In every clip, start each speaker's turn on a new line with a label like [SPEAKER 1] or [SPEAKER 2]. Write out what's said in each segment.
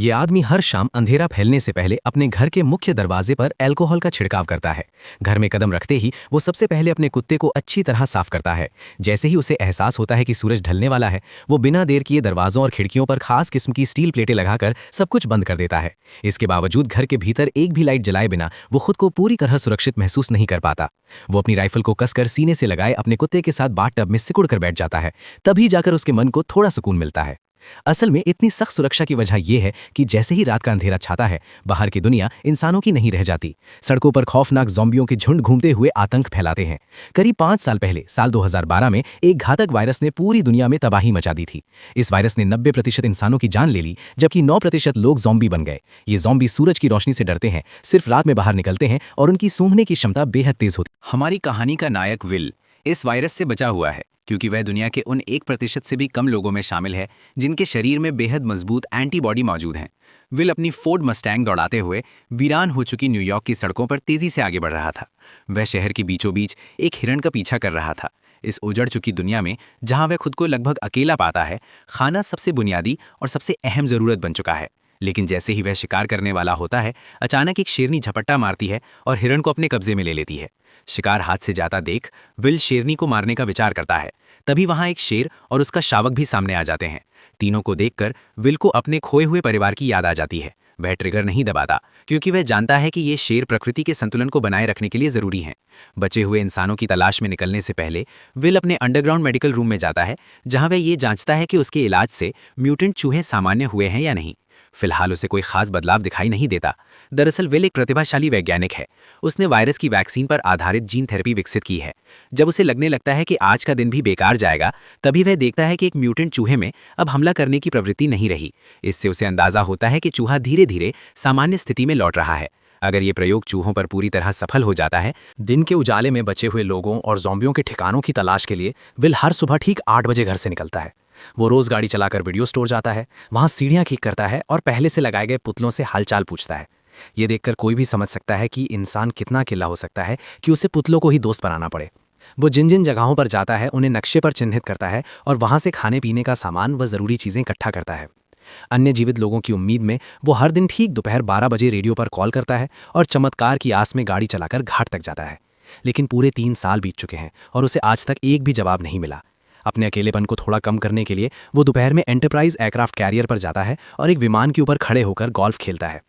[SPEAKER 1] ये आदमी हर शाम अंधेरा फैलने से पहले अपने घर के मुख्य दरवाजे पर अल्कोहल का छिड़काव करता है। घर में कदम रखते ही वो सबसे पहले अपने कुत्ते को अच्छी तरह साफ करता है। जैसे ही उसे एहसास होता है कि सूरज ढलने वाला है, वो बिना देर किए दरवाजों और खिड़कियों पर खास किस्म की स्टील प्लेटें लगाकर सब कुछ बंद कर देता है। इसके बावजूद घर के भीतर एक भी लाइट जलाए बिना वो खुद को पूरी तरह सुरक्षित महसूस नहीं कर पाता। वो अपनी राइफल को कसकर सीने से लगाए अपने कुत्ते के साथ बाथ टब में सिकुड़ कर बैठ जाता है। तभी जाकर उसके मन को थोड़ा सुकून मिलता है। असल में इतनी सख्त सुरक्षा की वजह यह है कि जैसे ही रात का अंधेरा छाता है, बाहर की दुनिया इंसानों की नहीं रह जाती। सड़कों पर खौफनाक ज़ॉम्बियों के झुंड घूमते हुए आतंक फैलाते हैं। करीब 5 साल पहले साल 2012 में एक घातक वायरस ने पूरी दुनिया में तबाही मचा दी थी। इस वायरस ने 90% इंसानों की जान ले ली, जबकि 9% लोग ज़ॉम्बी बन गए। ये ज़ॉम्बी सूरज की रोशनी से डरते हैं, सिर्फ रात में बाहर निकलते हैं और उनकी सूंघने की क्षमता बेहद तेज होती है।
[SPEAKER 2] हमारी कहानी का नायक विल इस वायरस से बचा हुआ है, क्योंकि वह दुनिया के उन 1% से भी कम लोगों में शामिल है जिनके शरीर में बेहद मजबूत एंटीबॉडी मौजूद हैं। विल अपनी फोर्ड मस्टैंग दौड़ाते हुए वीरान हो चुकी न्यूयॉर्क की सड़कों पर तेजी से आगे बढ़ रहा था। वह शहर के बीचों बीच एक हिरण का पीछा कर रहा था। इस उजड़ चुकी दुनिया में, जहां वह खुद को लगभग अकेला पाता है, खाना सबसे बुनियादी और सबसे अहम जरूरत बन चुका है। लेकिन जैसे ही वह शिकार करने वाला होता है, अचानक एक शेरनी झपट्टा मारती है और हिरण को अपने कब्जे में ले लेती है। शिकार हाथ से जाता देख विल शेरनी को मारने का विचार करता है। तभी वहां एक शेर और उसका शावक भी सामने आ जाते हैं। तीनों को देखकर विल को अपने खोए हुए परिवार की याद आ जाती है। वह ट्रिगर नहीं दबाता, क्योंकि वह जानता है कि ये शेर प्रकृति के संतुलन को बनाए रखने के लिए जरूरी हैं। बचे हुए इंसानों की तलाश में निकलने से पहले विल अपने अंडरग्राउंड मेडिकल रूम में जाता है, जहां वह ये जांचता है कि उसके इलाज से म्यूटेंट चूहे सामान्य हुए हैं या नहीं। फिलहाल उसे कोई खास बदलाव दिखाई नहीं देता। दरअसल विल एक प्रतिभाशाली वैज्ञानिक है। उसने वायरस की वैक्सीन पर आधारित जीन थेरेपी विकसित की है। जब उसे लगने लगता है कि आज का दिन भी बेकार जाएगा, तभी वह देखता है कि एक म्यूटेंट चूहे में अब हमला करने की प्रवृत्ति नहीं रही। इससे उसे अंदाजा होता है कि चूहा धीरे धीरे सामान्य स्थिति में लौट रहा है। अगर ये प्रयोग चूहों पर पूरी तरह सफल हो जाता है,
[SPEAKER 1] दिन के उजाले में बचे हुए लोगों और ज़ॉम्बियों के ठिकानों की तलाश के लिए विल हर सुबह ठीक 8 बजे घर से निकलता है। वो रोज गाड़ी चलाकर वीडियो स्टोर जाता है, वहां सीढ़ियां ठीक करता है और पहले से लगाए गए पुतलों से हालचाल पूछता है। ये देखकर कोई भी समझ सकता है कि इंसान कितना अकेला हो सकता है कि उसे पुतलों को ही दोस्त बनाना पड़े। वो जिन जिन जगहों पर जाता है उन्हें नक्शे पर चिन्हित करता है और वहां से खाने पीने का सामान व ज़रूरी चीज़ें इकट्ठा करता है। अन्य जीवित लोगों की उम्मीद में वो हर दिन ठीक दोपहर 12 बजे रेडियो पर कॉल करता है और चमत्कार की आस में गाड़ी चलाकर घाट तक जाता है। लेकिन पूरे 3 साल बीत चुके हैं और उसे आज तक एक भी जवाब नहीं मिला। अपने अकेलेपन को थोड़ा कम करने के लिए वो दोपहर में एंटरप्राइज एयरक्राफ्ट कैरियर पर जाता है और एक विमान के ऊपर खड़े होकर गोल्फ खेलता है।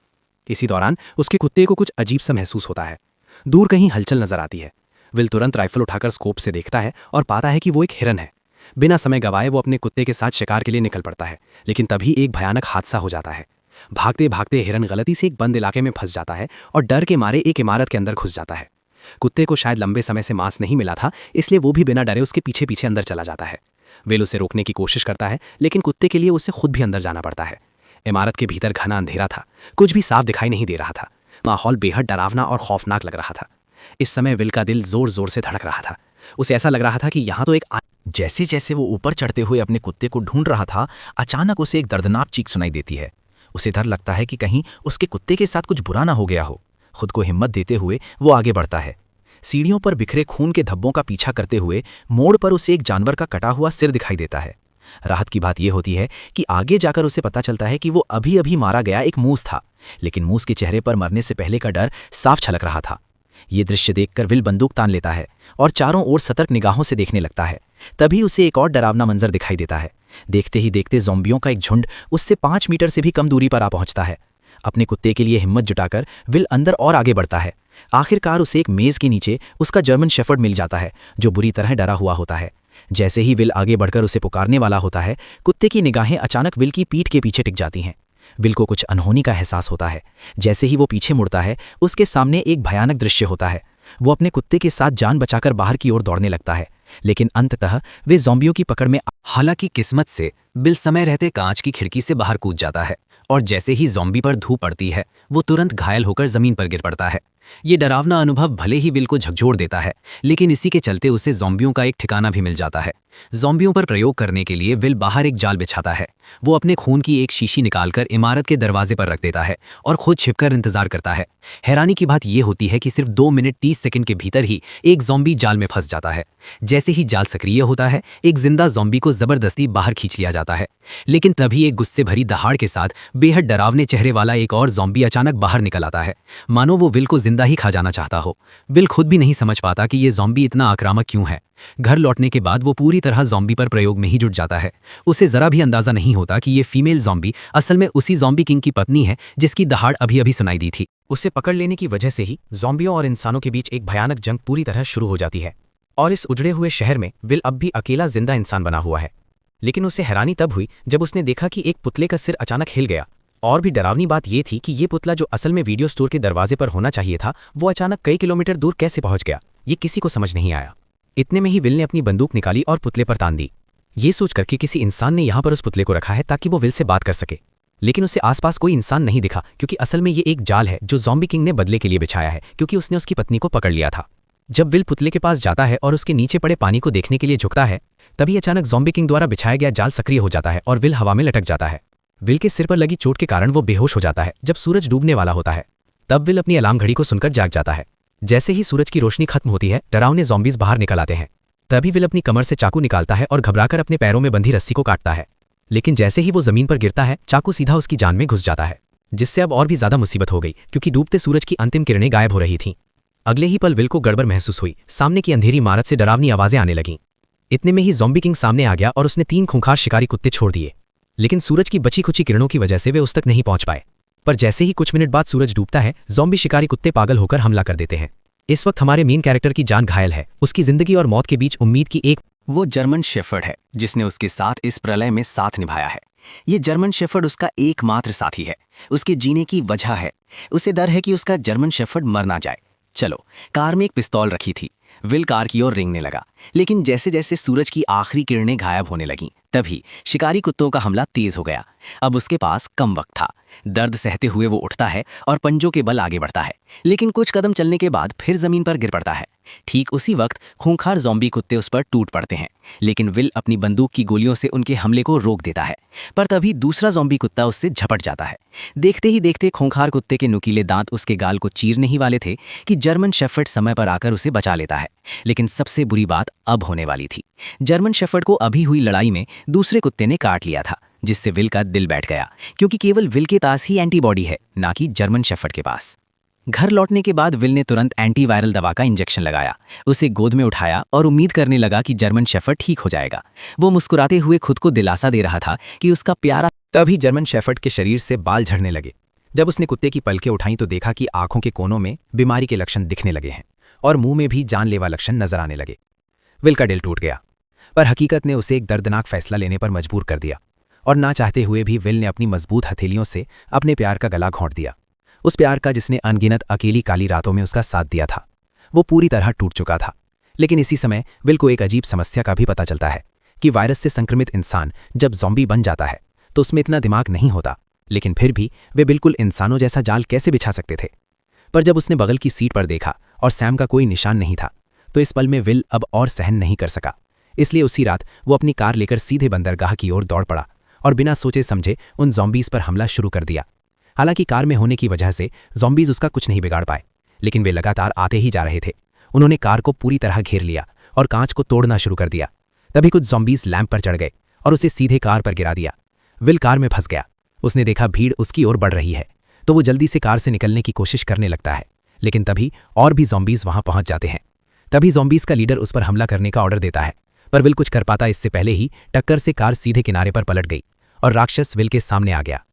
[SPEAKER 1] इसी दौरान उसके कुत्ते को कुछ अजीब सा महसूस होता है। दूर कहीं हलचल नजर आती है। विल तुरंत राइफल उठाकर स्कोप से देखता है और पाता है कि वो एक हिरन है। बिना समय गवाए वो अपने कुत्ते के साथ शिकार के लिए निकल पड़ता है, लेकिन तभी एक भयानक हादसा हो जाता है। भागते भागते हिरन गलती से एक बंद इलाके में फंस जाता है और डर के मारे एक इमारत के अंदर घुस जाता है। कुत्ते को शायद लंबे समय से मांस नहीं मिला था, इसलिए वो भी बिना डरे उसके पीछे पीछे अंदर चला जाता है। विल उसे रोकने की कोशिश करता है, लेकिन कुत्ते के लिए उसे खुद भी अंदर जाना पड़ता है। इमारत के भीतर घना अंधेरा था, कुछ भी साफ दिखाई नहीं दे रहा था। माहौल बेहद डरावना और खौफनाक लग रहा था। इस समय विल का दिल जोर जोर से धड़क रहा था। उसे ऐसा लग रहा था कि यहाँ तो एक
[SPEAKER 3] जैसे जैसे वो ऊपर चढ़ते हुए अपने कुत्ते को ढूंढ रहा था, अचानक उसे एक दर्दनाक चीख सुनाई देती है। उसे डर लगता है कि कहीं उसके कुत्ते के साथ कुछ बुरा ना हो गया हो। खुद को हिम्मत देते हुए वो आगे बढ़ता है। सीढ़ियों पर बिखरे खून के धब्बों का पीछा करते हुए मोड़ पर उसे एक जानवर का कटा हुआ सिर दिखाई देता है। राहत की बात यह होती है कि आगे जाकर उसे पता चलता है कि वो अभी अभी मारा गया एक मूस था, लेकिन मूस के चेहरे पर मरने से पहले का डर साफ छलक रहा था। ये दृश्य देखकर विल बंदूक तान लेता है और चारों ओर सतर्क निगाहों से देखने लगता है। तभी उसे एक और डरावना मंजर दिखाई देता है। देखते ही देखते ज़ॉम्बियों का एक झुंड उससे 5 मीटर से भी कम दूरी पर आ पहुंचता है। अपने कुत्ते के लिए हिम्मत जुटाकर विल अंदर और आगे बढ़ता है। आखिरकार उसे एक मेज के नीचे उसका जर्मन शेफर्ड मिल जाता है, जो बुरी तरह डरा हुआ होता है। जैसे ही विल आगे बढ़कर उसे पुकारने वाला होता है, कुत्ते की निगाहें अचानक विल की पीठ के पीछे टिक जाती हैं। विल को कुछ अनहोनी का एहसास होता है। जैसे ही वो पीछे मुड़ता है, उसके सामने एक भयानक दृश्य होता है। वो अपने कुत्ते के साथ जान बचाकर बाहर की ओर दौड़ने लगता है, लेकिन अंततः वे ज़ॉम्बियों की पकड़ में।
[SPEAKER 2] हालांकि किस्मत से विल समय रहते कांच की खिड़की से बाहर कूद जाता है और जैसे ही ज़ॉम्बी पर धूप पड़ती है, वो तुरंत घायल होकर जमीन पर गिर पड़ता है। ये डरावना अनुभव भले ही विल को झकझोर देता है, लेकिन इसी के चलते उसे ज़ॉम्बियों का एक ठिकाना भी मिल जाता है। ज़ॉम्बियों पर प्रयोग करने के लिए विल बाहर एक जाल बिछाता है। वो अपने खून की एक शीशी निकालकर इमारत के दरवाजे पर रख देता है और खुद छिपकर इंतजार करता है। हैरानी की बात यह होती है कि सिर्फ 2 मिनट 30 सेकंड के भीतर ही एक ज़ॉम्बी जाल में फंस जाता है। जैसे ही जाल सक्रिय होता है, एक जिंदा ज़ॉम्बी को जबरदस्ती बाहर खींच लिया जाता है।
[SPEAKER 1] जाता है। लेकिन तभी एक गुस्से भरी दहाड़ के साथ बेहद डरावने चेहरे वाला एक और ज़ॉम्बी अचानक बाहर निकल आता है, मानो वो विल को जिंदा ही खा जाना चाहता हो। विल खुद भी नहीं समझ पाता कि ये ज़ॉम्बी इतना आक्रामक क्यों है। घर लौटने के बाद वो पूरी तरह ज़ॉम्बी पर प्रयोग में ही जुट जाता है। उसे जरा भी अंदाजा नहीं होता कि ये फीमेल ज़ॉम्बी असल में उसी ज़ॉम्बी किंग की पत्नी है जिसकी दहाड़ अभी अभी सुनाई दी थी। उसे पकड़ लेने की वजह से ही ज़ॉम्बियों और इंसानों के बीच एक भयानक जंग पूरी तरह शुरू हो जाती है। और इस उजड़े हुए शहर में विल अब भी अकेला जिंदा इंसान बना हुआ है। लेकिन उसे हैरानी तब हुई जब उसने देखा कि एक पुतले का सिर अचानक हिल गया। और भी डरावनी बात यह थी कि ये पुतला जो असल में वीडियो स्टोर के दरवाजे पर होना चाहिए था, वो अचानक कई किलोमीटर दूर कैसे पहुंच गया, ये किसी को समझ नहीं आया। इतने में ही विल ने अपनी बंदूक निकाली और पुतले पर तान दी, ये सोचकर कि किसी इंसान ने यहाँ पर उस पुतले को रखा है ताकि वो विल से बात कर सके। लेकिन उसे आसपास कोई इंसान नहीं दिखा, क्योंकि असल में ये एक जाल है जो ज़ॉम्बी किंग ने बदले के लिए बिछाया है, क्योंकि उसने उसकी पत्नी को पकड़ लिया था। जब विल पुतले के पास जाता है और उसके नीचे पड़े पानी को देखने के लिए झुकता है, तभी अचानक ज़ॉम्बी किंग द्वारा बिछाया गया जाल सक्रिय हो जाता है और विल हवा में लटक जाता है। विल के सिर पर लगी चोट के कारण वो बेहोश हो जाता है। जब सूरज डूबने वाला होता है तब विल अपनी अलार्म घड़ी को सुनकर जाग जाता है। जैसे ही सूरज की रोशनी खत्म होती है, डरावने ज़ॉम्बीज बाहर निकल आते हैं। तभी विल अपनी कमर से चाकू निकालता है और घबराकर अपने पैरों में बंधी रस्सी को काटता है। लेकिन जैसे ही वो जमीन पर गिरता है, चाकू सीधा उसकी जान में घुस जाता है, जिससे अब और भी ज्यादा मुसीबत हो गई, क्योंकि डूबते सूरज की अंतिम किरणें गायब हो रही थीं। अगले ही पल विल को गड़बड़ महसूस हुई। सामने की अंधेरी इमारत से डरावनी आवाजें आने लगीं। इतने में ही ज़ॉम्बी किंग सामने आ गया और उसने 3 खूंखार शिकारी कुत्ते छोड़ दिए। लेकिन सूरज की बची खुची किरणों की वजह से वे उस तक नहीं पहुंच पाए। पर जैसे ही कुछ मिनट बाद सूरज डूबता है, ज़ॉम्बी शिकारी कुत्ते पागल होकर हमला कर देते हैं। इस वक्त हमारे मेन कैरेक्टर की जान घायल है। उसकी जिंदगी और मौत के बीच उम्मीद की एक
[SPEAKER 2] वो जर्मन शेफर्ड है जिसने उसके साथ इस प्रलय में साथ निभाया है। ये जर्मन शेफर्ड उसका एकमात्र साथी है, उसके जीने की वजह है। उसे डर है कि उसका जर्मन शेफर्ड मर ना जाए। चलो, कार में एक पिस्तौल रखी थी। विल कार की ओर रेंगने लगा, लेकिन जैसे जैसे सूरज की आखिरी किरणें गायब होने लगीं, तभी शिकारी कुत्तों का हमला तेज हो गया। अब उसके पास कम वक्त था। दर्द सहते हुए वो उठता है और पंजों के बल आगे बढ़ता है, लेकिन कुछ कदम चलने के बाद फिर जमीन पर गिर पड़ता है। ठीक उसी वक्त खूंखार ज़ॉम्बी कुत्ते उस पर टूट पड़ते हैं, लेकिन विल अपनी बंदूक की गोलियों से उनके हमले को रोक देता है। पर तभी दूसरा ज़ॉम्बी कुत्ता उससे झपट जाता है। देखते ही देखते खूंखार कुत्ते के नुकीले दांत उसके गाल को चीरने ही वाले थे कि जर्मन शेफर्ड समय पर आकर उसे बचा लेता है। लेकिन सबसे बुरी बात अब होने वाली थी। जर्मन शेफर्ड को अभी हुई लड़ाई में दूसरे कुत्ते ने काट लिया था, जिससे विल का दिल बैठ गया, क्योंकि केवल विल के पास ही एंटीबॉडी है, ना कि जर्मन शेफर्ड के पास। घर लौटने के बाद विल ने तुरंत एंटीवायरल दवा का इंजेक्शन लगाया, उसे गोद में उठाया और उम्मीद करने लगा कि जर्मन शेफर्ड ठीक हो जाएगा। वो मुस्कुराते हुए खुद को दिलासा दे रहा था कि उसका प्यारा।
[SPEAKER 3] तभी जर्मन शेफर्ड के शरीर से बाल झड़ने लगे। जब उसने कुत्ते की पलकें उठाई तो देखा कि आंखों के कोनों में बीमारी के लक्षण दिखने लगे हैं और मुंह में भी जानलेवा लक्षण नजर आने लगे। विल का दिल टूट गया, पर हकीकत ने उसे एक दर्दनाक फैसला लेने पर मजबूर कर दिया और ना चाहते हुए भी विल ने अपनी मजबूत हथेलियों से अपने प्यार का गला घोंट दिया। उस प्यार का जिसने अनगिनत अकेली काली रातों में उसका साथ दिया था। वो पूरी तरह टूट चुका था। लेकिन इसी समय विल को एक अजीब समस्या का भी पता चलता है कि वायरस से संक्रमित इंसान जब ज़ॉम्बी बन जाता है तो उसमें इतना दिमाग नहीं होता, लेकिन फिर भी वे बिल्कुल इंसानों जैसा जाल कैसे बिछा सकते थे। पर जब उसने बगल की सीट पर देखा और सैम का कोई निशान नहीं था, तो इस पल में विल अब और सहन नहीं कर सका। इसलिए उसी रात वो अपनी कार लेकर सीधे बंदरगाह की ओर दौड़ पड़ा और बिना सोचे समझे उन ज़ॉम्बीज़ पर हमला शुरू कर दिया। हालांकि कार में होने की वजह से ज़ॉम्बीज़ उसका कुछ नहीं बिगाड़ पाए, लेकिन वे लगातार आते ही जा रहे थे। उन्होंने कार को पूरी तरह घेर लिया और कांच को तोड़ना शुरू कर दिया। तभी कुछ ज़ॉम्बीज़ लैंप पर चढ़ गए और उसे सीधे कार पर गिरा दिया। विल कार में फंस गया। उसने देखा भीड़ उसकी ओर बढ़ रही है, तो वो जल्दी से कार से निकलने की कोशिश करने लगता है। लेकिन तभी और भी ज़ॉम्बीज़ वहां पहुंच जाते हैं। तभी ज़ॉम्बीज़ का लीडर उस पर हमला करने का ऑर्डर देता है, पर विल कुछ कर पाता इससे पहले ही टक्कर से कार सीधे किनारे पर पलट गई और राक्षस विल के सामने आ गया।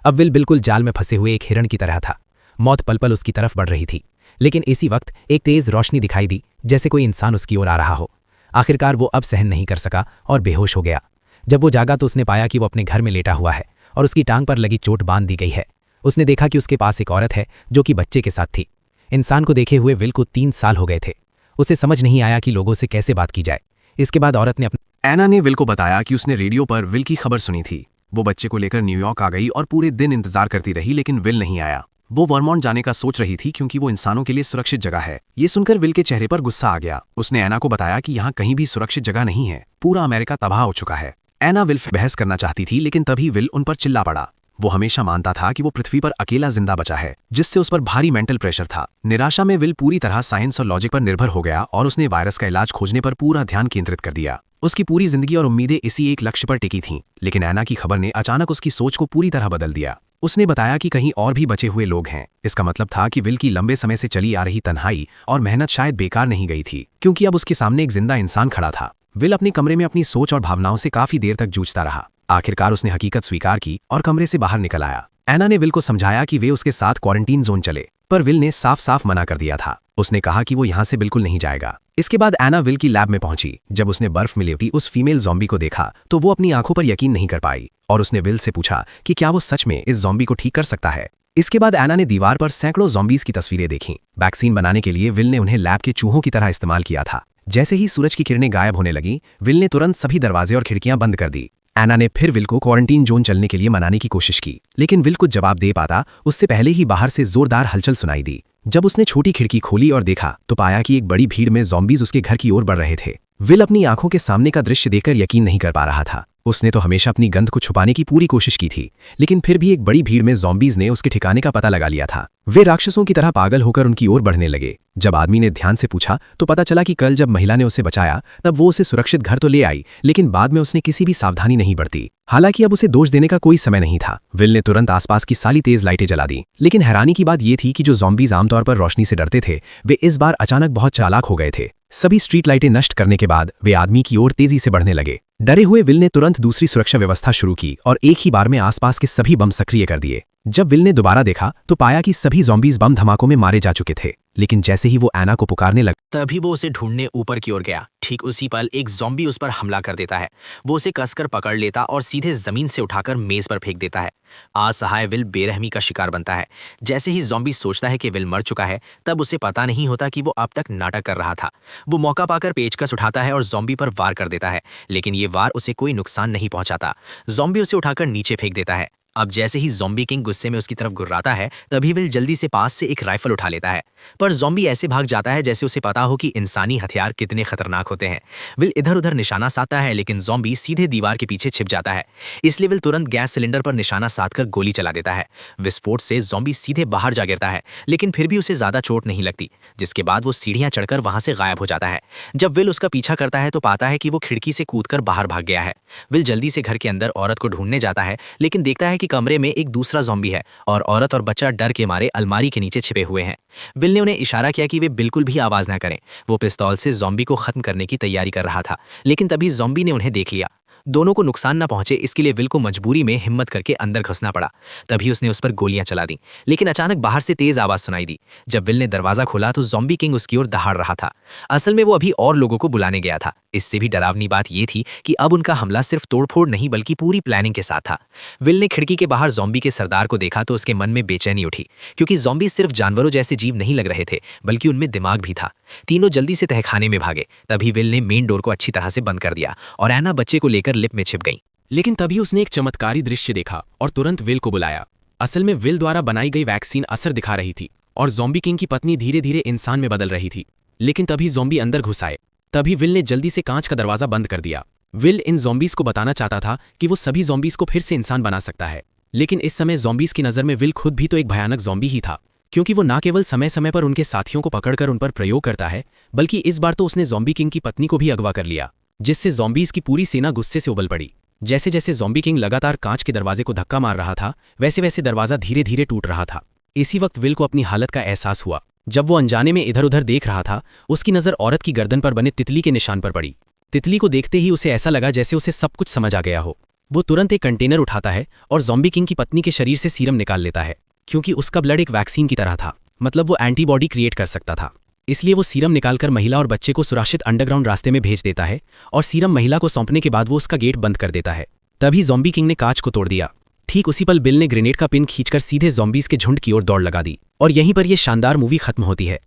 [SPEAKER 3] अब विल बिल्कुल जाल में फंसे हुए एक हिरण की तरह था। मौत पल पल उसकी तरफ बढ़ रही थी, लेकिन इसी वक्त एक तेज रोशनी दिखाई दी, जैसे कोई इंसान उसकी ओर आ रहा हो। आखिरकार वो अब सहन नहीं कर सका और बेहोश हो गया। जब वो जागा तो उसने पाया कि वो अपने घर में लेटा हुआ है और उसकी टांग पर लगी चोट बांध दी गई है। उसने देखा कि उसके पास एक औरत है जो कि बच्चे के साथ थी। इंसान को देखे हुए विल को 3 साल हो गए थे। उसे समझ नहीं आया कि लोगों से कैसे बात की जाए। इसके बाद औरत ने
[SPEAKER 4] एना ने विल को बताया कि उसने रेडियो पर विल की खबर सुनी थी। वो बच्चे को लेकर न्यूयॉर्क आ गई और पूरे दिन इंतजार करती रही, लेकिन विल नहीं आया। वो वर्मोंट जाने का सोच रही थी क्योंकि वो इंसानों के लिए सुरक्षित जगह है। ये सुनकर विल के चेहरे पर गुस्सा आ गया। उसने एना को बताया कि यहाँ कहीं भी सुरक्षित जगह नहीं है, पूरा अमेरिका तबाह हो चुका है। एना विल से बहस करना चाहती थी, लेकिन तभी विल उन पर चिल्ला पड़ा। वो हमेशा मानता था कि वो पृथ्वी पर अकेला जिंदा बचा है, जिससे उस पर भारी मेंटल प्रेशर था। निराशा में विल पूरी तरह साइंस और लॉजिक पर निर्भर हो गया और उसने वायरस का इलाज खोजने पर पूरा ध्यान केंद्रित कर दिया। उसकी पूरी जिंदगी और उम्मीदें इसी एक लक्ष्य पर टिकी थीं, लेकिन ऐना की खबर ने अचानक उसकी सोच को पूरी तरह बदल दिया। उसने बताया कि कहीं और भी बचे हुए लोग हैं। इसका मतलब था कि विल की लंबे समय से चली आ रही तन्हाई और मेहनत शायद बेकार नहीं गई थी, क्योंकि अब उसके सामने एक जिंदा इंसान खड़ा था। विल अपने कमरे में अपनी सोच और भावनाओं से काफी देर तक जूझता रहा। आखिरकार उसने हकीकत स्वीकार की और कमरे से बाहर निकल आया। ऐना ने विल को समझाया कि वे उसके साथ क्वारंटीन जोन चले, पर विल ने साफ साफ मना कर दिया था। उसने कहा कि वो यहाँ से बिल्कुल नहीं जाएगा। इसके बाद ऐना विल की लैब में पहुंची। जब उसने बर्फ में लेटी उस फीमेल ज़ॉम्बी को देखा तो वो अपनी आंखों पर यकीन नहीं कर पाई और उसने विल से पूछा कि क्या वो सच में इस ज़ॉम्बी को ठीक कर सकता है। इसके बाद ऐना ने दीवार पर सैकड़ों ज़ॉम्बीज की तस्वीरें देखीं। वैक्सीन बनाने के लिए विल ने उन्हें लैब के चूहों की तरह इस्तेमाल किया था। जैसे ही सूरज की किरणें गायब होने लगी, विल ने तुरंत सभी दरवाजे और खिड़कियां बंद कर दी। ऐना ने फिर विल को क्वारंटीन जोन चलने के लिए मनाने की कोशिश की, लेकिन विल कुछ जवाब दे पाता उससे पहले ही बाहर से जोरदार हलचल सुनाई दी। जब उसने छोटी खिड़की खोली और देखा तो पाया कि एक बड़ी भीड़ में ज़ॉम्बीज उसके घर की ओर बढ़ रहे थे। विल अपनी आंखों के सामने का दृश्य देखकर यकीन नहीं कर पा रहा था। उसने तो हमेशा अपनी गंध को छुपाने की पूरी कोशिश की थी, लेकिन फिर भी एक बड़ी भीड़ में ज़ॉम्बीज ने उसके ठिकाने का पता लगा लिया था। वे राक्षसों की तरह पागल होकर उनकी ओर बढ़ने लगे। जब आदमी ने ध्यान से पूछा तो पता चला कि कल जब महिला ने उसे बचाया तब वो उसे सुरक्षित घर तो ले आई, लेकिन बाद में उसने किसी भी सावधानी नहीं बरती। हालांकि अब उसे दोष देने का कोई समय नहीं था। विल ने तुरंत आसपास की सारी तेज लाइटें जला दी, लेकिन हैरानी की बात यह थी कि जो ज़ॉम्बीज आमतौर पर रोशनी से डरते थे, वे इस बार अचानक बहुत चालाक हो गए थे। सभी स्ट्रीट लाइटें नष्ट करने के बाद वे आदमी की ओर तेजी से बढ़ने लगे। डरे हुए विल ने तुरंत दूसरी सुरक्षा व्यवस्था शुरू की और एक ही बार में आसपास के सभी बम सक्रिय कर दिए। जब विल ने दोबारा देखा तो पाया कि सभी ज़ॉम्बीज बम धमाकों में मारे जा चुके थे, लेकिन जैसे ही वो ऐना को पुकारने लगा,
[SPEAKER 1] तभी वो उसे ढूंढने ऊपर की ओर गया। ठीक उसी पल एक ज़ॉम्बी उस पर हमला कर देता है। वो उसे कसकर पकड़ लेता और सीधे जमीन से उठाकर मेज पर फेंक देता है। असहाय विल बेरहमी का शिकार बनता है। जैसे ही ज़ॉम्बी सोचता है कि विल मर चुका है, तब उसे पता नहीं होता कि वो अब तक नाटक कर रहा था। वो मौका पाकर पेचकस उठाता है और ज़ॉम्बी पर वार कर देता है, लेकिन ये वार उसे कोई नुकसान नहीं पहुंचाता। ज़ॉम्बी उसे उठाकर नीचे फेंक देता है। अब जैसे ही ज़ॉम्बी किंग गुस्से में उसकी तरफ गुर्राता है, तभी विल जल्दी से पास से एक राइफल उठा लेता है, पर ज़ॉम्बी ऐसे भाग जाता है जैसे उसे पता हो कि इंसानी हथियार कितने खतरनाक होते हैं। विल इधर उधर निशाना साधता है, लेकिन ज़ॉम्बी सीधे दीवार के पीछे छिप जाता है। इसलिए विल तुरंत गैस सिलेंडर पर निशाना साधकर गोली चला देता है। विस्फोट से ज़ॉम्बी सीधे बाहर जा गिरता है, लेकिन फिर भी उसे ज़्यादा चोट नहीं लगती, जिसके बाद वो सीढ़ियाँ चढ़कर वहाँ से गायब हो जाता है। जब विल उसका पीछा करता है तो पाता है कि वो खिड़की से कूदकर बाहर भाग गया है। विल जल्दी से घर के अंदर औरत को ढूंढने जाता है, लेकिन देखता है कि कमरे में एक दूसरा ज़ॉम्बी है और औरत और बच्चा डर के मारे अलमारी के नीचे छिपे हुए हैं। विल ने उन्हें इशारा किया कि वे बिल्कुल भी आवाज ना करें। वो पिस्तौल से ज़ॉम्बी को खत्म करने की तैयारी कर रहा था, लेकिन तभी ज़ॉम्बी ने उन्हें देख लिया। दोनों को नुकसान ना पहुंचे, इसके लिए विल को मजबूरी में हिम्मत करके अंदर घुसना पड़ा। तभी उसने उस पर गोलियां चला दी, लेकिन अचानक बाहर से तेज आवाज सुनाई दी। जब विल ने दरवाजा खोला तो ज़ॉम्बी किंग उसकी ओर दहाड़ रहा था। असल में वो अभी और लोगों को बुलाने गया था। इससे भी डरावनी बात यह थी कि अब उनका हमला सिर्फ तोड़फोड़ नहीं बल्कि पूरी प्लानिंग के साथ था। विल ने खिड़की के बाहर ज़ॉम्बी के सरदार को देखा तो उसके मन में बेचैनी उठी, क्योंकि ज़ॉम्बी सिर्फ जानवरों जैसे जीव नहीं लग रहे थे, बल्कि उनमें दिमाग भी था। तीनों जल्दी से तहखाने में भागे। तभी विल ने मेन डोर को अच्छी तरह से बंद कर दिया और ऐना बच्चे को लेकर लिफ्ट में छिप गई।
[SPEAKER 3] लेकिन तभी उसने एक चमत्कारी दृश्य देखा और तुरंत विल को बुलाया। असल में विल द्वारा बनाई गई वैक्सीन असर दिखा रही थी और ज़ॉम्बी किंग की पत्नी धीरे धीरे इंसान में बदल रही थी। लेकिन तभी ज़ॉम्बी अंदर घुस आए। तभी विल ने जल्दी से कांच का दरवाजा बंद कर दिया। विल इन ज़ॉम्बीज को बताना चाहता था कि वो सभी ज़ॉम्बीज को फिर से इंसान बना सकता है, लेकिन इस समय ज़ॉम्बीज की नज़र में विल खुद भी तो एक भयानक ज़ॉम्बी ही था, क्योंकि वो न केवल समय समय पर उनके साथियों को पकड़कर उन पर प्रयोग करता है, बल्कि इस बार तो उसने ज़ॉम्बी किंग की पत्नी को भी अगवा कर लिया, जिससे ज़ॉम्बीज की पूरी सेना गुस्से से उबल पड़ी। जैसे जैसे ज़ॉम्बी किंग लगातार कांच के दरवाजे को धक्का मार रहा था, वैसे वैसे दरवाजा धीरे धीरे टूट रहा था। इसी वक्त विल को अपनी हालत का एहसास हुआ। जब वो अनजाने में इधर उधर देख रहा था, उसकी नज़र औरत की गर्दन पर बने तितली के निशान पर पड़ी। तितली को देखते ही उसे ऐसा लगा जैसे उसे सब कुछ समझ आ गया हो। वो तुरंत एक कंटेनर उठाता है और ज़ॉम्बी किंग की पत्नी के शरीर से सीरम निकाल लेता है, क्योंकि उसका ब्लड एक वैक्सीन की तरह था, मतलब वो एंटीबॉडी क्रिएट कर सकता था। इसलिए वो सीरम निकालकर महिला और बच्चे को सुरक्षित अंडरग्राउंड रास्ते में भेज देता है और सीरम महिला को सौंपने के बाद वो उसका गेट बंद कर देता है। तभी ज़ॉम्बी किंग ने कांच को तोड़ दिया। ठीक उसी पल बिल ने ग्रेनेड का पिन खींचकर सीधे ज़ॉम्बीज के झुंड की ओर दौड़ लगा दी और यहीं पर यह शानदार मूवी खत्म होती है।